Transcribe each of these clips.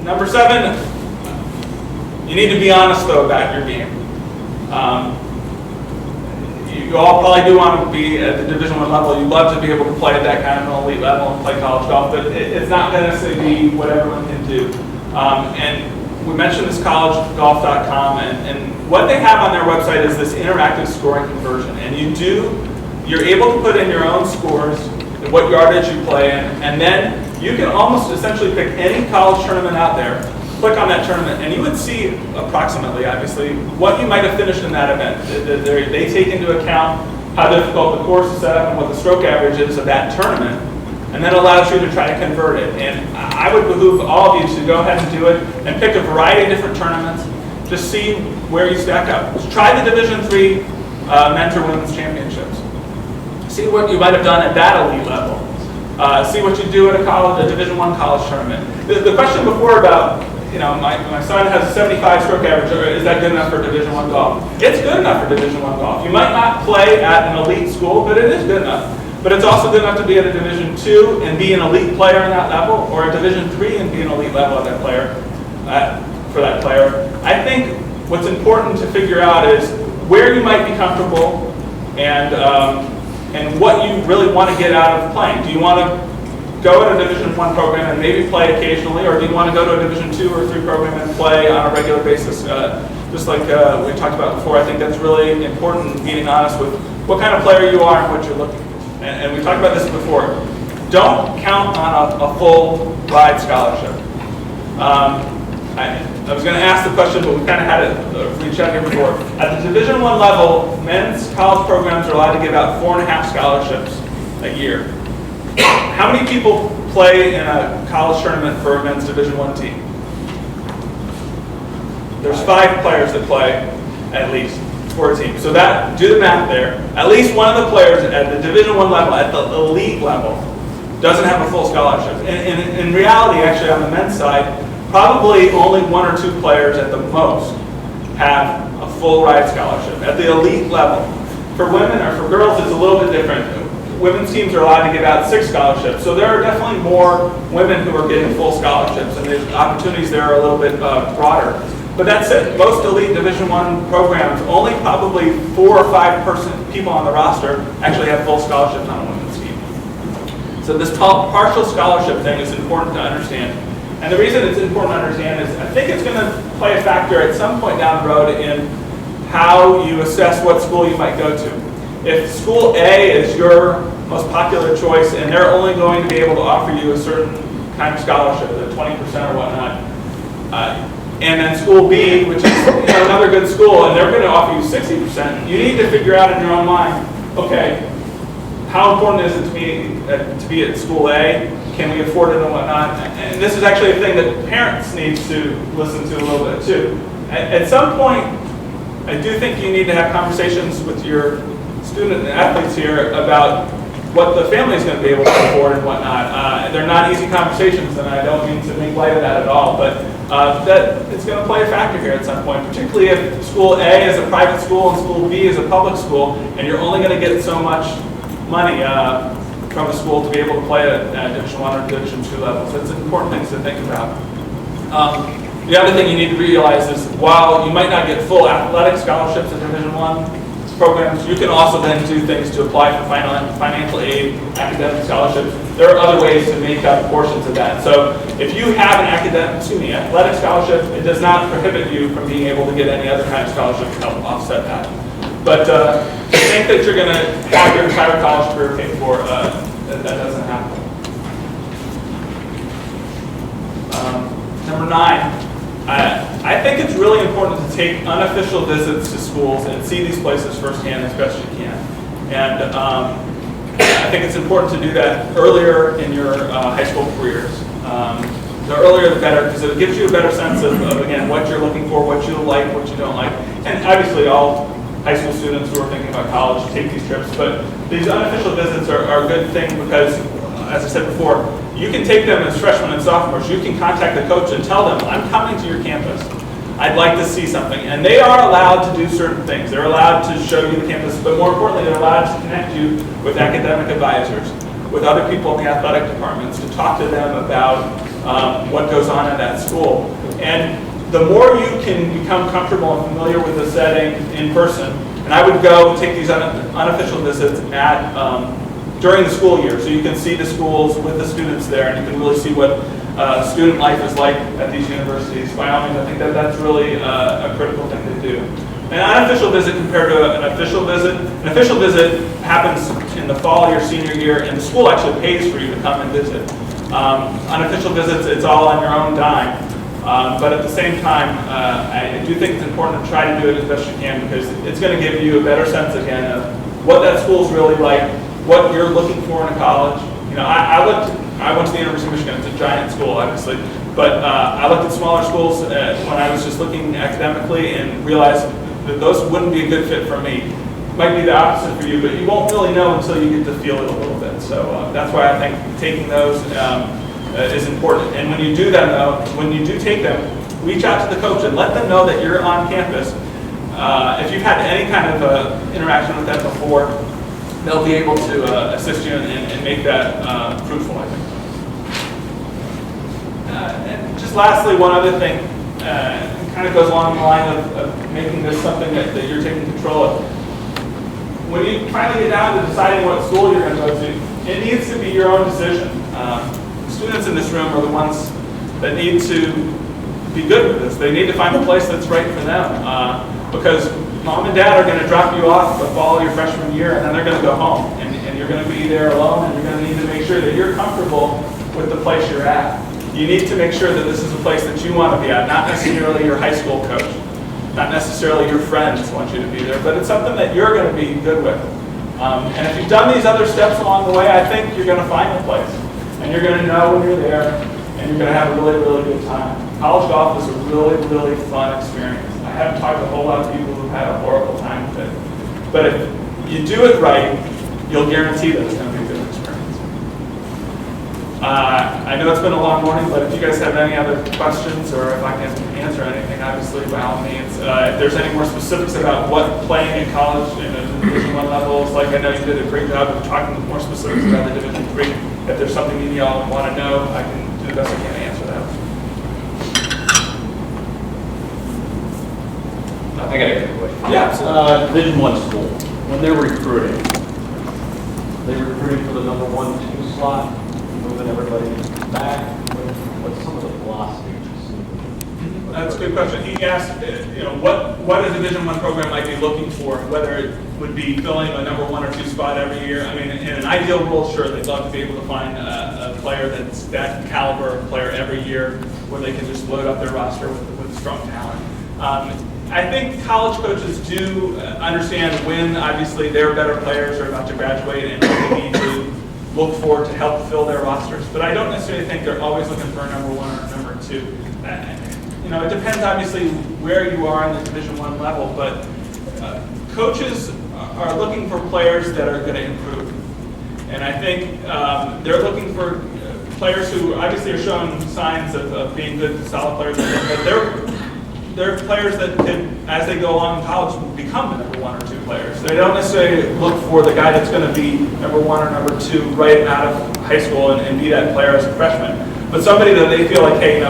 Number 7, you need to be honest though about your game. You all probably do want to be at the Division I level. You love to be able to play at that kind of an elite level and play college golf, but it's not going to necessarily be what everyone can do. And we mentioned this collegegolf.com, and what they have on their website is this interactive scoring conversion. And you're able to put in your own scores, what yardage you play in, and then you can almost essentially pick any college tournament out there, click on that tournament, and you would see approximately, obviously, what you might have finished in that event. They take into account how difficult the course is set up and what the stroke average is of that tournament, and then allows you to try to convert it. And I would behoove all of you to go ahead and do it and pick a variety of different tournaments. Just see where you stack up. Try the Division III men's or women's championships. See what you might have done at that elite level. See what you do at a Division I college tournament. The question before about, my son has a 75 stroke average, or is that good enough for Division I golf? It's good enough for Division I golf. You might not play at an elite school, but it is good enough. But it's also good enough to be at a Division II and be an elite player in that level, or a Division III and be an elite level at that player, for that player. I think what's important to figure out is where you might be comfortable and what you really want to get out of playing. Do you want to go to a Division I program and maybe play occasionally, or do you want to go to a Division II or III program and play on a regular basis? Just like we talked about before, I think that's really important, being honest with what kind of player you are and what you're looking for. And we talked about this before. Don't count on a full ride scholarship. I was going to ask the question, but we kind of had it reach out here before. At the Division I level, men's college programs are allowed to give out 4.5 scholarships a year. How many people play in a college tournament for a men's Division I team? There's 5 players that play, at least, for a team. So do the math there. At least one of the players at the Division I level, at the elite level, doesn't have a full scholarship. In reality, actually, on the men's side, probably only 1 or 2 players at the most have a full ride scholarship at the elite level. For women or for girls, it's a little bit different. Women's teams are allowed to give out 6 scholarships, so there are definitely more women who are getting full scholarships, and the opportunities there are a little bit broader. But that's it. Most elite Division I programs, only probably 4 or 5 people on the roster actually have full scholarships on a women's team. So this partial scholarship thing is important to understand. And the reason it's important to understand is I think it's going to play a factor at some point down the road in how you assess what school you might go to. If school A is your most popular choice and they're only going to be able to offer you a certain kind of scholarship, the 20% or whatnot, and then school B, which is another good school, and they're going to offer you 60%, you need to figure out in your own mind, okay, how important is it to be at school A? Can we afford it and whatnot? And this is actually a thing that parents need to listen to a little bit too. At some point, I do think you need to have conversations with your student athletes here about what the family is going to be able to afford and whatnot. They're not easy conversations, and I don't mean to make light of that at all, but that it's going to play a factor here at some point, particularly if school A is a private school and school B is a public school, and you're only going to get so much money from a school to be able to play at Division I or Division II levels. It's important things to think about. The other thing you need to realize is while you might not get full athletic scholarships at Division I programs, you can also then do things to apply for financial aid, academic scholarships. There are other ways to make up portions of that. So if you have an athletic scholarship, it does not prohibit you from being able to get any other kind of scholarship to help offset that. But to think that you're going to have your entire college career paid for, that doesn't happen. Number 9. I think it's really important to take unofficial visits to schools and see these places firsthand as best you can. And I think it's important to do that earlier in your high school careers. The earlier the better, because it gives you a better sense of, again, what you're looking for, what you like, what you don't like. And obviously all high school students who are thinking about college take these trips, but these unofficial visits are a good thing because, as I said before, you can take them as freshmen and sophomores. You can contact the coach and tell them, I'm coming to your campus. I'd like to see something. And they are allowed to do certain things. They're allowed to show you the campus, but more importantly, they're allowed to connect you with academic advisors, with other people in the athletic departments, to talk to them about what goes on in that school. And the more you can become comfortable and familiar with the setting in person, and I would go take these unofficial visits during the school year, so you can see the schools with the students there, and you can really see what student life is like at these universities. By all means, I think that that's really a critical thing to do. An unofficial visit compared to an official visit happens in the fall of your senior year, and the school actually pays for you to come and visit. Unofficial visits, it's all on your own dime. But at the same time, I do think it's important to try to do it as best you can, because it's going to give you a better sense again of what that school's really like, what you're looking for in a college. You know, I went to the University of Michigan. It's a giant school, obviously, but I looked at smaller schools when I was just looking academically and realized that those wouldn't be a good fit for me. Might be the opposite for you, but you won't really know until you get to feel it a little bit. So that's why I think taking those is important. And when you do them, though, when you do take them, reach out to the coach and let them know that you're on campus. If you've had any kind of interaction with them before, they'll be able to assist you and make that fruitful, I think. And just lastly, one other thing, kind of goes along the line of making this something that you're taking control of. When you finally get down to deciding what school you're going to go to, it needs to be your own decision. Students in this room are the ones that need to be good with this. They need to find a place that's right for them, because mom and dad are going to drop you off the fall of your freshman year, and then they're going to go home, and you're going to be there alone, and you're going to need to make sure that you're comfortable with the place you're at. You need to make sure that this is a place that you want to be at, not necessarily your high school coach, not necessarily your friends want you to be there, but it's something that you're going to be good with. And if you've done these other steps along the way, I think you're going to find a place. And you're going to know when you're there, and you're going to have a really, really good time. College golf is a really, really fun experience. I haven't talked to a whole lot of people who've had a horrible time with it. But if you do it right, you'll guarantee that it's going to be a good experience. I know it's been a long morning, but if you guys have any other questions, or if I can answer anything, obviously, by all means. If there's any more specifics about what playing in college in a Division I level is like, I know you did a great job of talking more specifics about the Division III. If there's something you all want to know, I can do the best I can to answer that. I got a good question. Yeah. Division I school, when they're recruiting for the number 1-2 slot, moving everybody back. What's some of the philosophy? That's a good question. He asked, what a Division I program might be looking for, whether it would be filling a number 1 or 2 spot every year. I mean, in an ideal world, sure, they'd love to be able to find a player that's that caliber of player every year, where they can just load up their roster with strong talent. I think college coaches do understand when, obviously, their better players are about to graduate and they need to look for to help fill their rosters. But I don't necessarily think they're always looking for a number 1 or a number 2. It depends, obviously, where you are in the Division I level, but coaches are looking for players that are going to improve. And I think they're looking for players who obviously are showing signs of being good, solid players, but they're players that can, as they go along in college, become the number 1 or 2 players. They don't necessarily look for the guy that's going to be number 1 or number 2 right out of high school and be that player as a freshman, but somebody that they feel like, hey,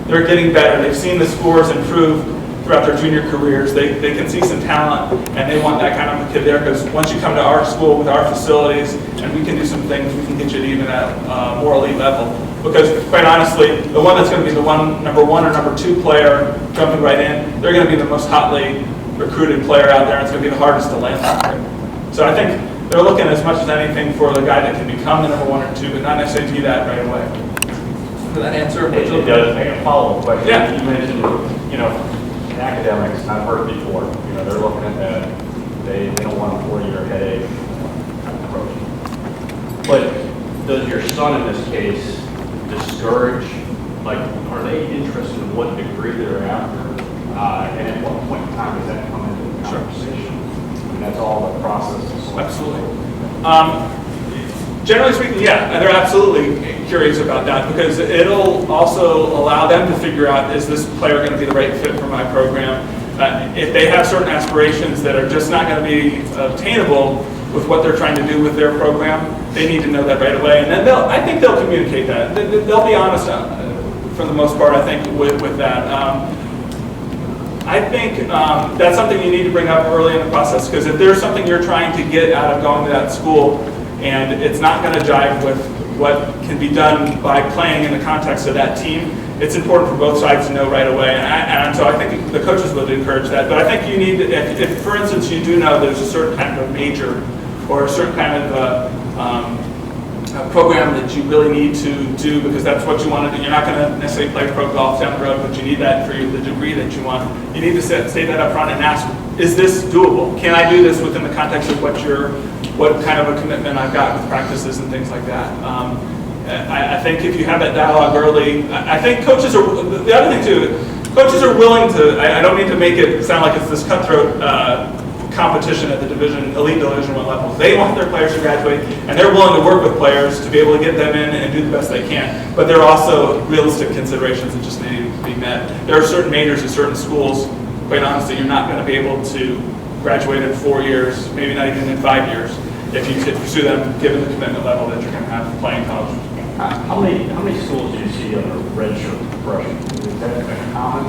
they're getting better. They've seen the scores improve throughout their junior careers. They can see some talent, and they want that kind of a kid there, because once you come to our school with our facilities, and we can do some things, we can get you to even at a more elite level. Because quite honestly, the one that's going to be the number 1 or number 2 player jumping right in, they're going to be the most hotly recruited player out there, and it's going to be the hardest to land that. So I think they're looking as much as anything for the guy that can become the number 1 or 2, but not necessarily be that right away. Did that answer? It does make a follow-up question. Yeah. You mentioned, in academics, and I've heard it before, they're looking at that, they don't want a 4-year headache kind of approach. But does your son in this case discourage, are they interested in what degree they're after? And at what point in time does that come into the conversation? And that's all the process. Absolutely. Generally speaking, yeah, they're absolutely curious about that, because it'll also allow them to figure out, is this player going to be the right fit for my program? If they have certain aspirations that are just not going to be obtainable with what they're trying to do with their program, they need to know that right away. And then I think they'll communicate that. They'll be honest for the most part, I think, with that. I think that's something you need to bring up early in the process, because if there's something you're trying to get out of going to that school and it's not going to jive with what can be done by playing in the context of that team, it's important for both sides to know right away. And so I think the coaches would encourage that. But I think you need, if for instance, you do know there's a certain kind of major or a certain kind of a program that you really need to do because that's what you want to do. You're not going to necessarily play pro golf down the road, but you need that for the degree that you want. You need to state that up front and ask, is this doable? Can I do this within the context of what kind of a commitment I've got with practices and things like that? I think if you have that dialogue early, I think coaches are, the other thing too, coaches are willing to, I don't mean to make it sound like it's this cutthroat competition at the elite Division I level. They want their players to graduate, and they're willing to work with players to be able to get them in and do the best they can. But there are also realistic considerations that just need to be met. There are certain majors at certain schools, quite honestly, you're not going to be able to graduate in 4 years, maybe not even in 5 years, if you could pursue them given the commitment level that you're going to have playing college. How many schools do you see on a redshirt freshman? Is that a common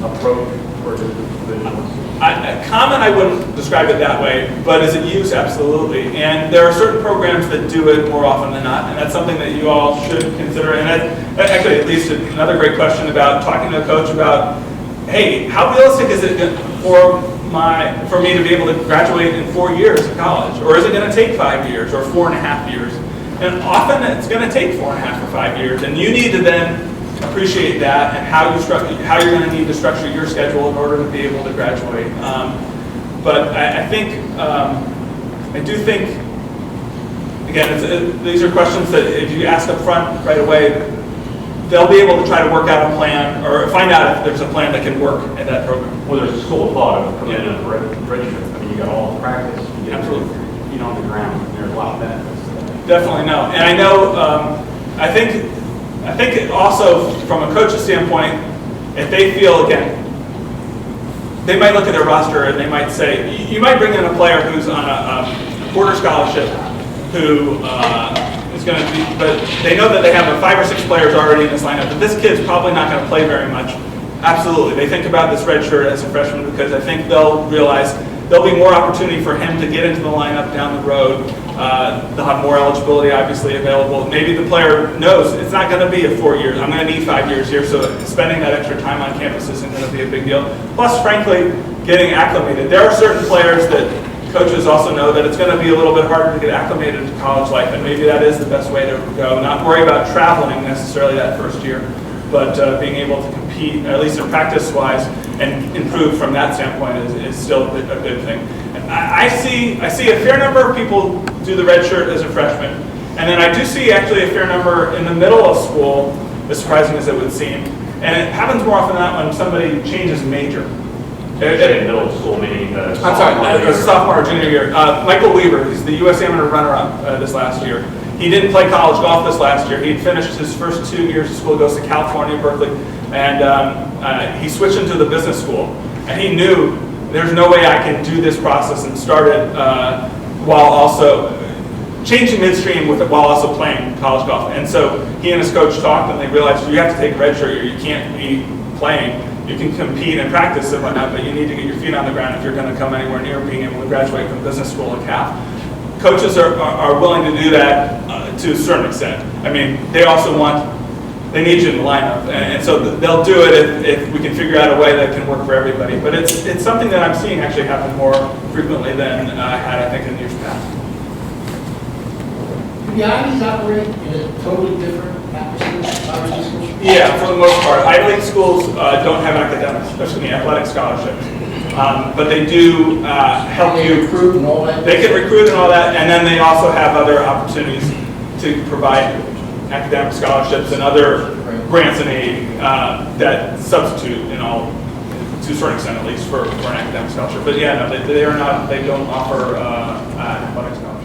approach for the Division I? Common, I wouldn't describe it that way, but is it used? Absolutely. And there are certain programs that do it more often than not, and that's something that you all should consider. And that actually, at least another great question about talking to a coach about, hey, how realistic is it for me to be able to graduate in 4 years of college, or is it going to take 5 years or 4.5 years? And often it's going to take 4.5 or 5 years, and you need to then appreciate that and how you're going to need to structure your schedule in order to be able to graduate. But I do think, again, these are questions that if you ask up front right away, they'll be able to try to work out a plan or find out if there's a plan that can work at that program. Well, there's a school of thought of coming in as a redshirt. I mean, you got all the practice, you get your feet on the ground, and there's a lot of benefits to that. Definitely no. And I know, I think it also, from a coach's standpoint, if they feel, again, they might look at their roster and they might say, you might bring in a player who's on a quarter scholarship who is going to be, but they know that they have 5 or 6 players already in this lineup, but this kid's probably not going to play very much. Absolutely. They think about this red shirt as a freshman because I think they'll realize there'll be more opportunity for him to get into the lineup down the road. They'll have more eligibility obviously available. Maybe the player knows it's not going to be a 4 years. I'm going to need 5 years here, so spending that extra time on campus isn't going to be a big deal. Plus, frankly, getting acclimated. There are certain players that coaches also know that it's going to be a little bit harder to get acclimated to college life, and maybe that is the best way to go. Not worry about traveling necessarily that first year, but being able to compete, at least in practice-wise, and improve from that standpoint is still a good thing. And I see a fair number of people do the red shirt as a freshman, and then I do see actually a fair number in the middle of school, as surprising as it would seem, and it happens more often than not when somebody changes major. In middle of school, meaning I'm sorry, sophomore or junior year. Michael Weaver, he's the U.S. Amateur runner-up this last year. He didn't play college golf this last year. He'd finished his first 2 years of school, goes to California, Berkeley, and he switched into the business school. And he knew there's no way I can do this process and start it while also changing midstream with it while also playing college golf. And so he and his coach talked, and they realized you have to take red shirt, or you can't be playing. You can compete and practice and whatnot, but you need to get your feet on the ground if you're going to come anywhere near being able to graduate from business school at CAF. Coaches are willing to do that to a certain extent. I mean, they also they need you in the lineup, and so they'll do it if we can figure out a way that can work for everybody. But it's something that I'm seeing actually happen more frequently than I had, I think, in years past. Do the Ivies operate in a totally different atmosphere? Yeah, for the most part. Ivy League schools don't have academics, especially athletic scholarships. But they do help you recruit and all that. They can recruit and all that, and then they also have other opportunities to provide academic scholarships and other grants and aid that substitute, to a certain extent at least, for an academic scholarship. But yeah, no, they don't offer athletic scholarships.